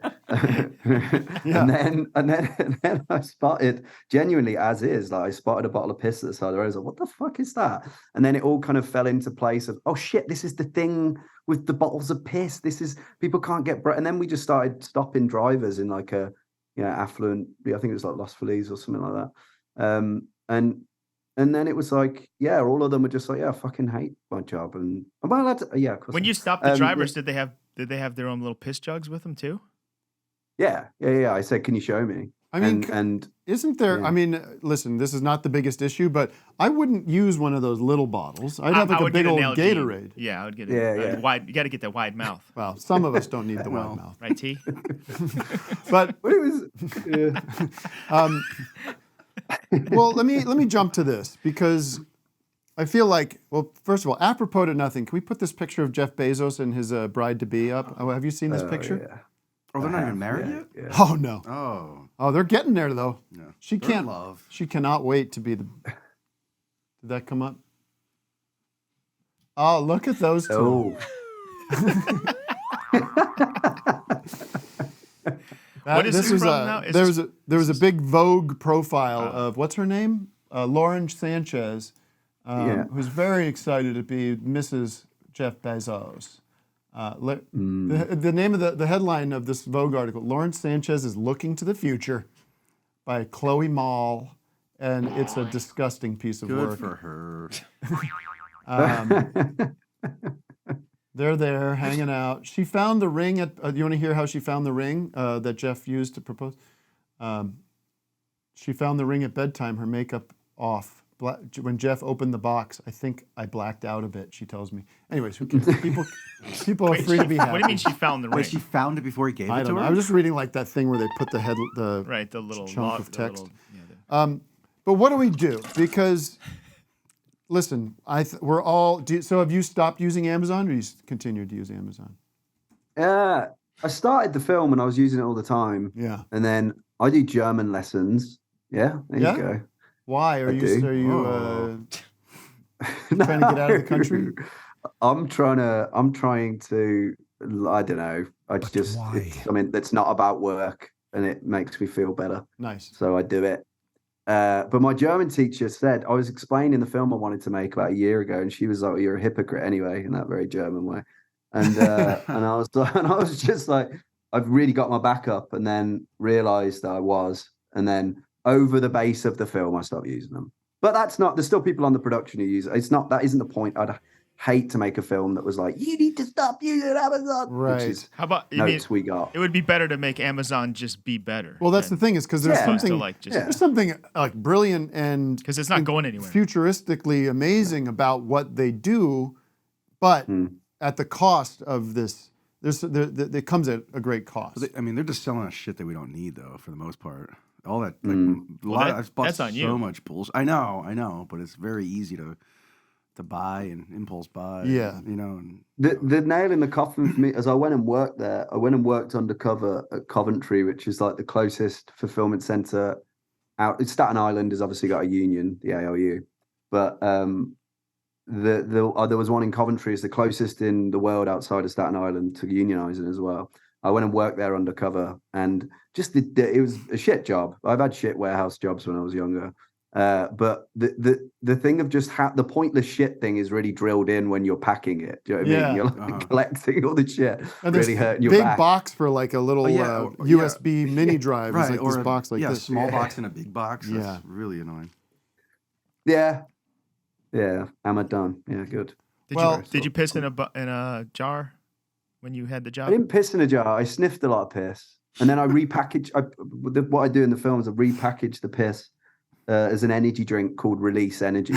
And then I spotted genuinely as is. Like I spotted a bottle of piss at the side of the road. I was like, what the fuck is that? And then it all kind of fell into place of, oh shit, this is the thing with the bottles of piss. This is people can't get. And then we just started stopping drivers in like a affluent, I think it was like Los Feliz or something like that. And then it was like, yeah, all of them were just like, yeah, I fucking hate my job. And am I allowed to? Yeah, of course. When you stopped the drivers, did they have their own little piss jugs with them too? Yeah. I said, can you show me? I mean, and isn't there? yeah. I mean, listen, this is not the biggest issue, but I wouldn't use one of those little bottles. I'd have like I a would big get an old Nalgene. Gatorade. Yeah, I would get Yeah. wide. You got to get that wide mouth. Well, some of us don't need the wide mouth. Right, T? But it was. Yeah. Well, let me jump to this because I feel like, well, first of all, apropos to nothing, can we put this picture of Jeff Bezos and his bride to be up? Oh, have you seen this picture? Yeah. Oh, they're not even married yet? Yeah. Oh no. Oh, They're getting there though. Yeah. She They're in can't. love. She cannot wait to be the. Did that come up? Oh, look at those two. What is this it was from a, now? Is there this- was a big Vogue profile of what's her name, Lauren Sanchez, who's very excited to be Mrs. Jeff Bezos. The name of the headline of this Vogue article: Lauren Sanchez is looking to the future, by Chloe Mall, and it's a disgusting piece of Good work. for her. They're there hanging out. She found the ring at. You want to hear how she found the ring that Jeff used to propose? She found the ring at bedtime. Her makeup off. When Jeff opened the box, I think I blacked out a bit. She tells me. Anyways, who cares? People are free to be happy. What do you mean she found the ring? Wait, she found it before he gave I it don't to know. her? I was just reading like that thing where they put the little chunk log, of the text. little- But what do we do? Because listen, we're all. So have you stopped using Amazon, or you continued to use Amazon? I started the film and I was using it all the time. Yeah. And then I do German lessons. Yeah, there you go. Why are I you do. trying to get out of the country? I'm trying to. I don't know. It's something that's not about work, and it makes me feel better. Nice. So I do it. But my German teacher said, I was explaining the film I wanted to make about a year ago, and she was like, "You're a hypocrite anyway," in that very German way. And and I was just like, I've really got my back up, and then realized that I was, and then over the base of the film, I stopped using them. But that's not. There's still people on the production who use it. It's not. That isn't the point. I'd hate to make a film that was like, you need to stop using Amazon. Right. Which is How about notes we got. It would be better to make Amazon just be better. Well, that's the thing is because there's something there's something like brilliant and because it's not going anywhere. Futuristically amazing about what they do, but at the cost of this, it comes at a great cost. I mean, they're just selling us shit that we don't need, though, for the most part. All that, I've bought that's on so you. much bullshit. I know, but it's very easy to buy and impulse buy. Yeah, you know. And, the nail in the coffin for me, as I went and worked there, I went and worked undercover at Coventry, which is like the closest fulfillment center out. Staten Island has obviously got a union, the ALU, but there was one in Coventry. It's the closest in the world outside of Staten Island to unionizing as well. I went and worked there undercover, and just it was a shit job. I've had shit warehouse jobs when I was younger, but the thing of just the pointless shit thing is really drilled in when you're packing it. Do you know what I mean? You're like collecting all the shit, and really hurting your big back. box for like a little USB mini drive. Right, It's like or this box like this. small box and a big box. That's really annoying. Yeah, am I done? Yeah, good. Did you piss in a jar when you had the job? I didn't piss in a jar. I sniffed a lot of piss, and then I repackaged. What I do in the film is I repackage the piss as an energy drink called Release Energy.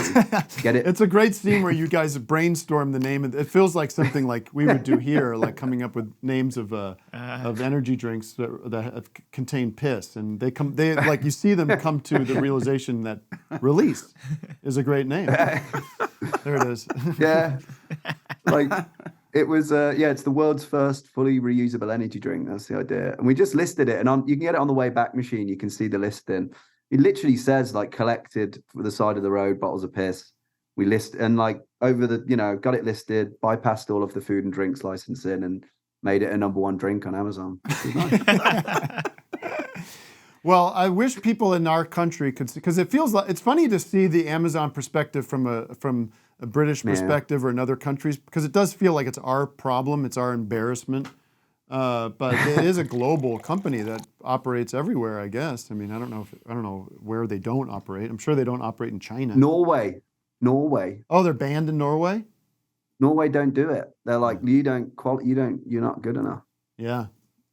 Get it? It's a great scene where you guys brainstorm the name. It feels like something like we would do here, like coming up with names of energy drinks that contain piss, and they like you see them come to the realization that Release is a great name. There it is. Yeah, like it was. It's the world's first fully reusable energy drink. That's the idea, and we just listed it, and you can get it on the way back machine. You can see the listing. It literally says like collected for the side of the road bottles of piss. We list and like over the got it listed, bypassed all of the food and drinks licensing, and made it a #1 drink on Amazon. Well, I wish people in our country could, because it feels like it's funny to see the Amazon perspective from a British perspective or in other countries, because it does feel like it's our problem, it's our embarrassment. But it is a global company that operates everywhere, I guess. I mean, I don't know where they don't operate. I'm sure they don't operate in China. Norway. Oh, they're banned in Norway? Norway don't do it. They're like, you're not good enough. Yeah.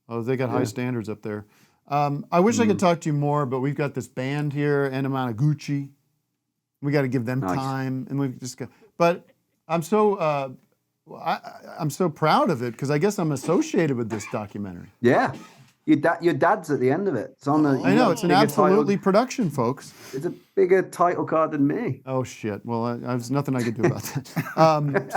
Oh, they got high standards up there. I wish I could talk to you more, but we've got this band here, Anamanaguchi. We got to give them time, and we've just got. But I'm so I'm so proud of it because I guess I'm associated with this documentary. Yeah. Your dad's at the end of it. It's on the. I know it's an absolutely production, folks. It's a bigger title card than me. Oh shit! Well, there's nothing I could do about that.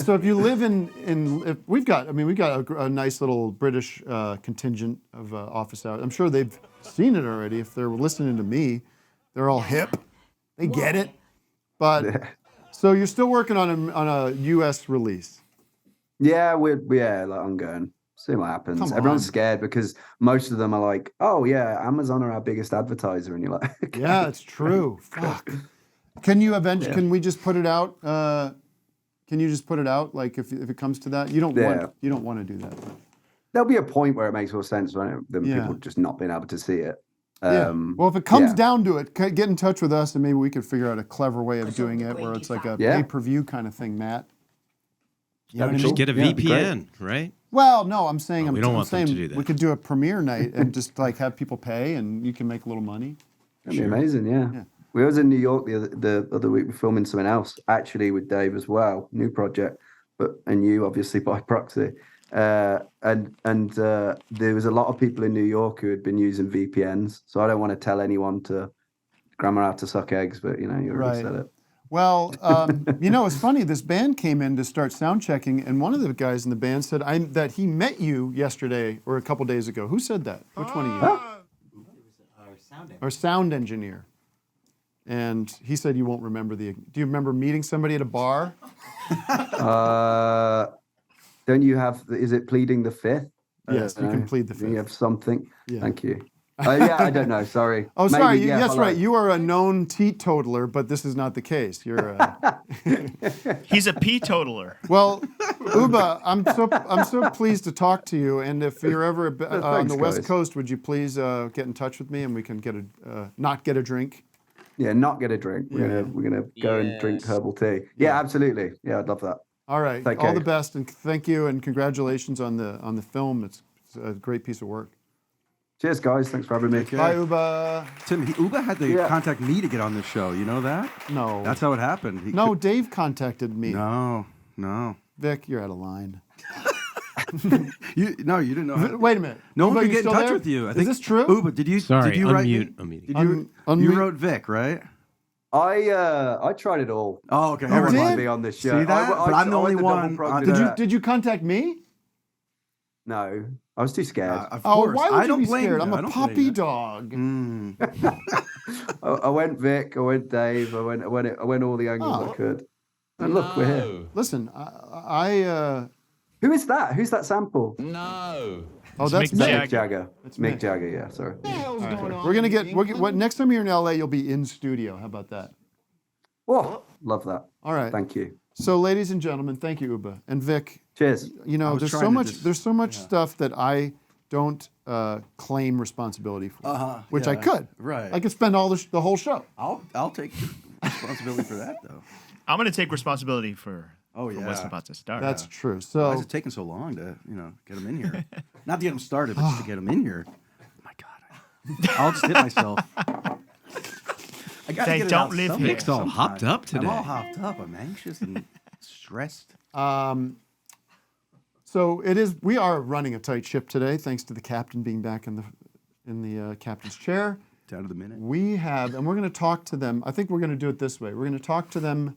So if you live if we've got a nice little British contingent of office hours. I'm sure they've seen it already. If they're listening to me, they're all hip. They get it. But so you're still working on a U.S. release. Yeah, we're like ongoing. See what happens. Everyone's scared because most of them are like, "Oh yeah, Amazon are our biggest advertiser," and you're like, okay. "Yeah, it's true." Fuck. Can you eventually? Can we just put it out? Can you just put it out? Like if it comes to that, you don't want to do that. There'll be a point where it makes more sense, right? Than people just not being able to see it. Well, if it comes down to it, get in touch with us, and maybe we could figure out a clever way of doing it, where it's like a pay-per-view kind of thing, Matt. You know, just get a VPN, right? Well, no, I'm saying we don't want them to do that. We could do a premiere night and just like have people pay, and you can make a little money. That'd be amazing, yeah. We was in New York the other week. We're filming something else, actually, with Dave as well, new project, and you obviously by proxy. And there was a lot of people in New York who had been using VPNs. So I don't want to tell anyone to grammar out to suck eggs, but you already said it. Well, it's funny. This band came in to start sound checking, and one of the guys in the band said that he met you yesterday or a couple days ago. Who said that? Which one of you? Our sound engineer. And he said you won't remember do you remember meeting somebody at a bar? Don't you have, is it pleading the fifth? Yes, you can plead the fifth. You have something? Yeah. Thank you. I don't know, sorry. Oh, maybe, sorry, that's right. You are a known teetotaler, but this is not the case. You're He's a teetotaler. Well, Oobah, I'm so pleased to talk to you, and if you're ever on the West Coast, would you please get in touch with me and we can not get a drink? Yeah, not get a drink. We're gonna go and drink herbal tea. Yeah, absolutely. Yeah, I'd love that. All right. All the best, and thank you, and congratulations on the film. It's a great piece of work. Cheers, guys. Thanks for having me. Bye, Oobah. Tim, Oobah had to contact me to get on the show. You know that? No. That's how it happened. Dave contacted me. No. Vic, you're out of line. You didn't know. Wait a minute. No one Oobah, could get in touch there? with you. Is this true? Oobah, did you? Sorry, did you unmute. You wrote Vic, right? I tried it all. Oh, okay. Everyone might be on this show. See that? But I'm the only one. Did you contact me? No, I was too scared. Of course. Why would I don't you be blame scared? you. I'm a puppy dog. I went Vic. I went Dave. I went all the angles I could. And look, we're here. Listen, Who is that? Who's that sample? No. Oh, that's Mick Jagger. It's Mick Jagger. Yeah, sorry. We're gonna get. Next time you're in LA, you'll be in studio. How about that? Oh, love that. All right. Thank you. So, ladies and gentlemen, thank you, Oobah and Vic. Cheers. There's so much stuff that I don't claim responsibility for, which I could. Right. I could spend the whole show. I'll take responsibility for that though. I'm going to take responsibility for Oh yeah, what's about to start. That's true. So why is it taking so long to get them in here? Not to get them started, but just to get them in here. Oh my God, I'll just hit myself. I gotta get it out live somewhere. Nick's all hopped up today. I'm all hopped up. I'm anxious and stressed. So it is. We are running a tight ship today, thanks to the captain being back in the captain's chair. Down to the minute. We have, and we're going to talk to them. I think we're going to do it this way. We're going to talk to them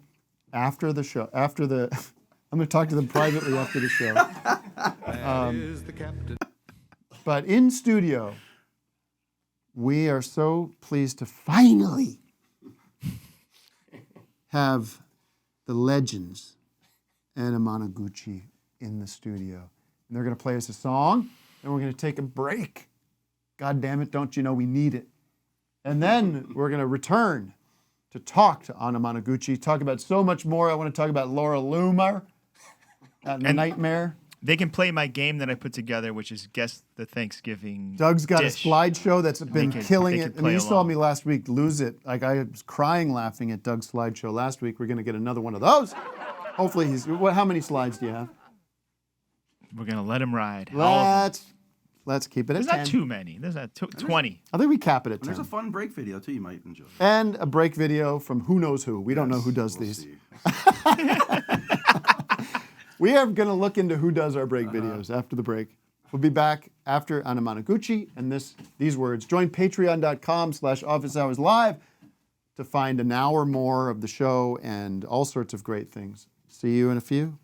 after the show. I'm going to talk to them privately after the show. Is the captain. But in studio, we are so pleased to finally have the legends Anamanaguchi in the studio. And they're going to play us a song, and we're going to take a break. God damn it, don't you know we need it? And then we're going to return to talk to Anamanaguchi, talk about so much more. I want to talk about Laura Loomer, that nightmare. They can play my game that I put together, which is Guess the Thanksgiving Doug's got dish. a slideshow that's been killing it. I mean, you saw me last week lose it. Like, I was crying laughing at Doug's slideshow last week. We're going to get another one of those. Hopefully how many slides do you have? We're going to let him ride. Let's Let's keep it There's at not 10. too many. There's not 20. I think we cap it at And 10. there's a fun break video too. You might enjoy. And a break video from who knows who. We don't know who does these. We are going to look into who does our break videos after the break. We'll be back after Anamanaguchi and these words. Join patreon.com/Office Hours Live to find an hour more of the show and all sorts of great things. See you in a few.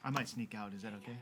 I might sneak out. Is that okay?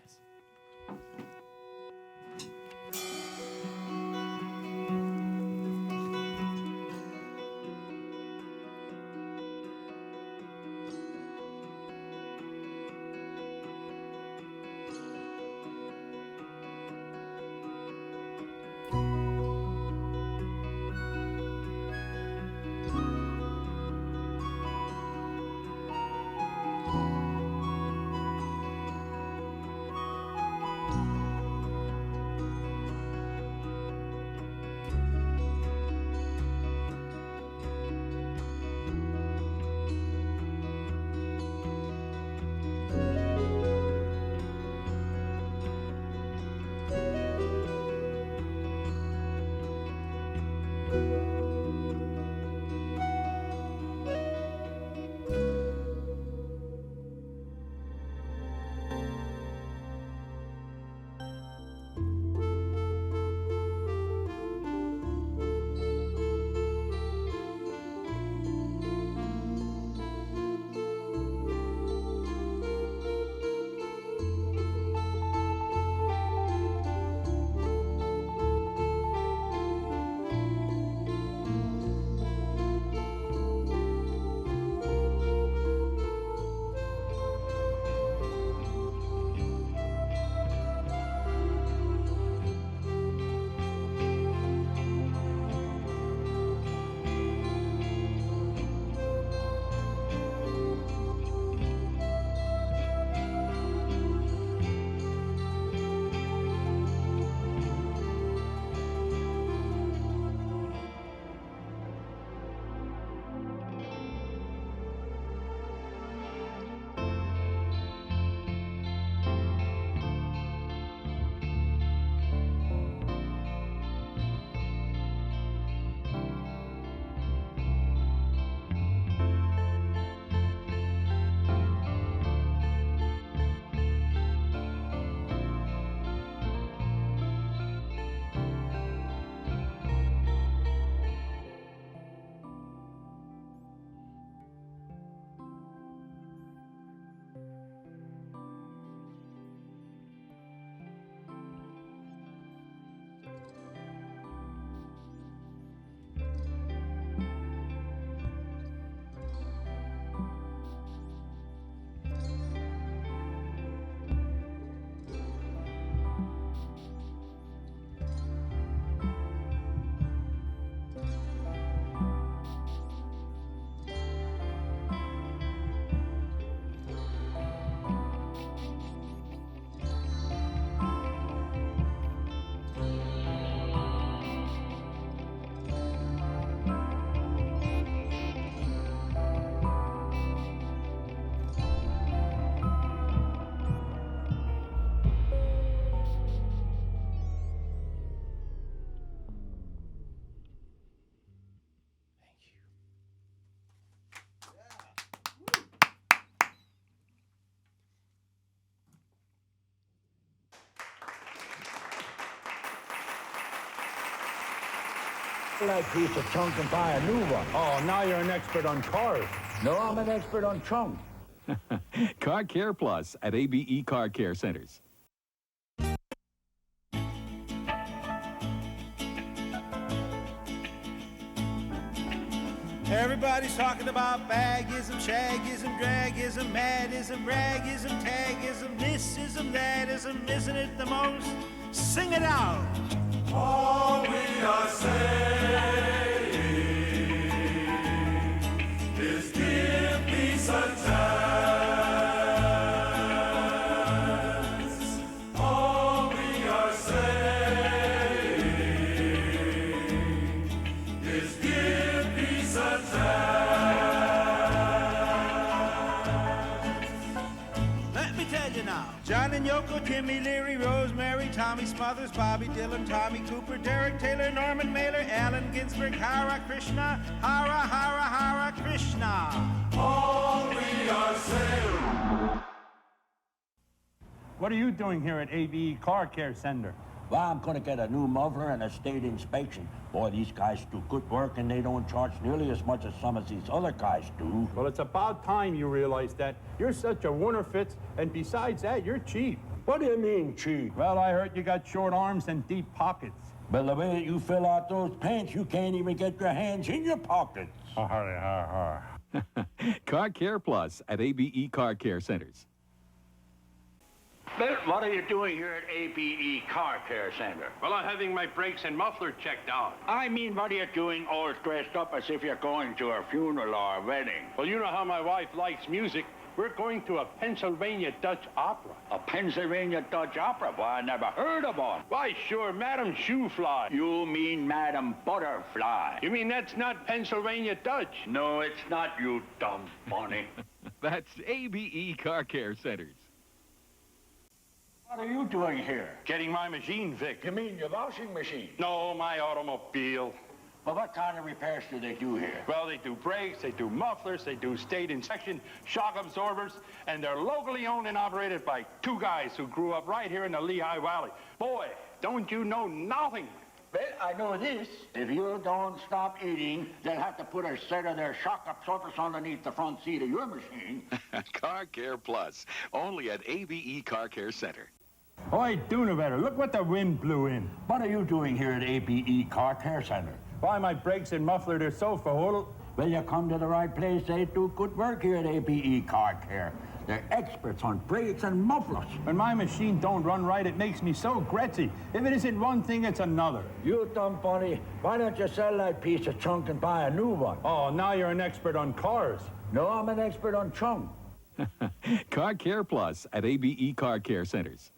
That piece of chunk and buy a new one. Oh, now you're an expert on cars. No, I'm an expert on chunk. Car Care Plus at ABE Car Care Centers. Everybody's talking about bagism, shagism, dragism, madism, ragism, tagism, thisism, thatism, isn't it the most? Sing it out. All we are saying is give peace a chance. All we are saying is give peace a chance. Uncle Jimmy, Leary, Rosemary, Tommy Smothers, Bobby Dylan, Tommy Cooper, Derek Taylor, Norman Mailer, Allen Ginsberg, Hara Krishna, Hara Hara Hara Krishna. All we are saying. What are you doing here at ABE Car Care Center? Well, I'm going to get a new muffler and a state inspection. Boy, these guys do good work, and they don't charge nearly as much as some of these other guys do. Well, it's about time you realize that. You're such a winner, Fitz, and besides that, you're cheap. What do you mean, cheap? Well, I heard you got short arms and deep pockets. Well, the way that you fill out those pants, you can't even get your hands in your pockets. Car Care Plus at ABE Car Care Centers. Bill, what are you doing here at ABE Car Care Center? Well, I'm having my brakes and muffler checked out. I mean, what are you doing all dressed up as if you're going to a funeral or a wedding? Well, you know how my wife likes music. We're going to a Pennsylvania Dutch opera. A Pennsylvania Dutch opera? Why, I never heard of one. Why, sure, Madam Shoefly. You mean Madam Butterfly? You mean that's not Pennsylvania Dutch? No, it's not, you dumb bunny. That's ABE Car Care Centers. What are you doing here? Getting my machine fixed. You mean your washing machine? No, my automobile. Well, what kind of repairs do they do here? Well, they do brakes, they do mufflers, they do state inspection, shock absorbers, and they're locally owned and operated by two guys who grew up right here in the Lehigh Valley. Boy, don't you know nothing? Well, I know this. If you don't stop eating, they'll have to put a set of their shock absorbers underneath the front seat of your machine. Car Care Plus, only at ABE Car Care Center. Oi, Doonavetter, look what the wind blew in. What are you doing here at ABE Car Care Center? Why, my brakes and muffler, they're so full. Well, you come to the right place. They do good work here at ABE Car Care. They're experts on brakes and mufflers. When my machine don't run right, it makes me so gretzy. If it isn't one thing, it's another. You dumb bunny, why don't you sell that piece of junk and buy a new one? Oh, now you're an expert on cars. No, I'm an expert on junk. Car Care Plus at ABE Car Care Centers.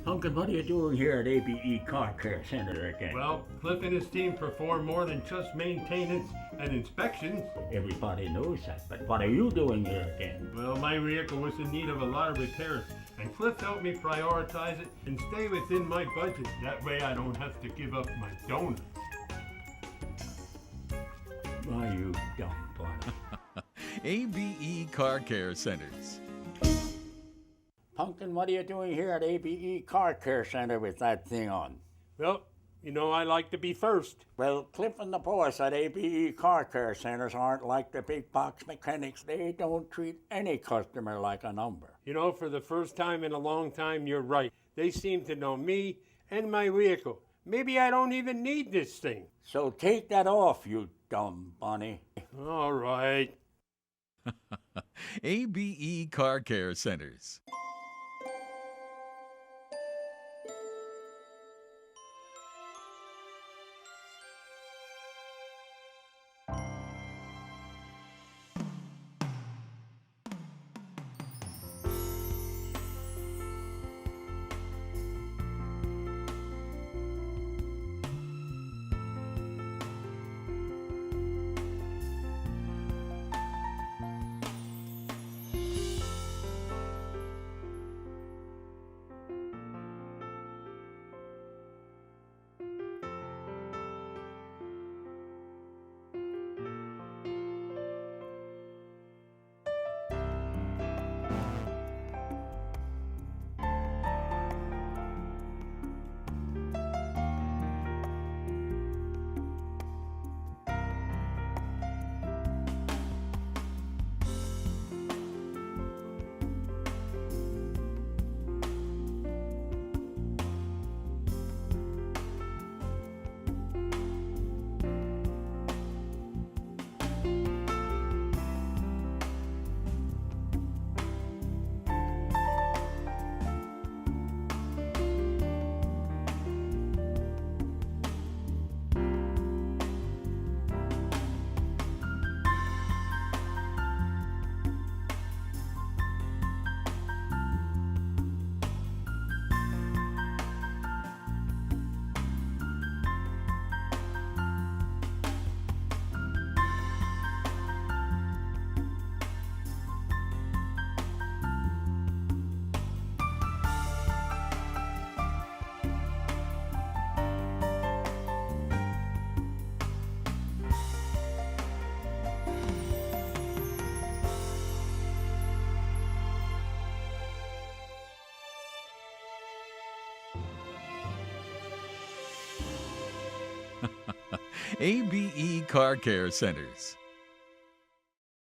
Uncle, what are you doing here at ABE Car Care Center again? Well, Cliff and his team perform more than just maintenance and inspections. Everybody knows that, but what are you doing here again? Well, my vehicle was in need of a lot of repairs, and Cliff helped me prioritize it and stay within my budget. That way I don't have to give up my donuts. Why, you dumb bunny. ABE Car Care Centers. Pumpkin, what are you doing here at ABE Car Care Center with that thing on? Well, you know I like to be first. Well, Cliff and the boys at ABE Car Care Centers aren't like the big box mechanics. They don't treat any customer like a number. You know, for the first time in a long time, you're right. They seem to know me and my vehicle. Maybe I don't even need this thing. So take that off, you dumb bunny. All right. ABE Car Care Centers. ABE Car Care Centers.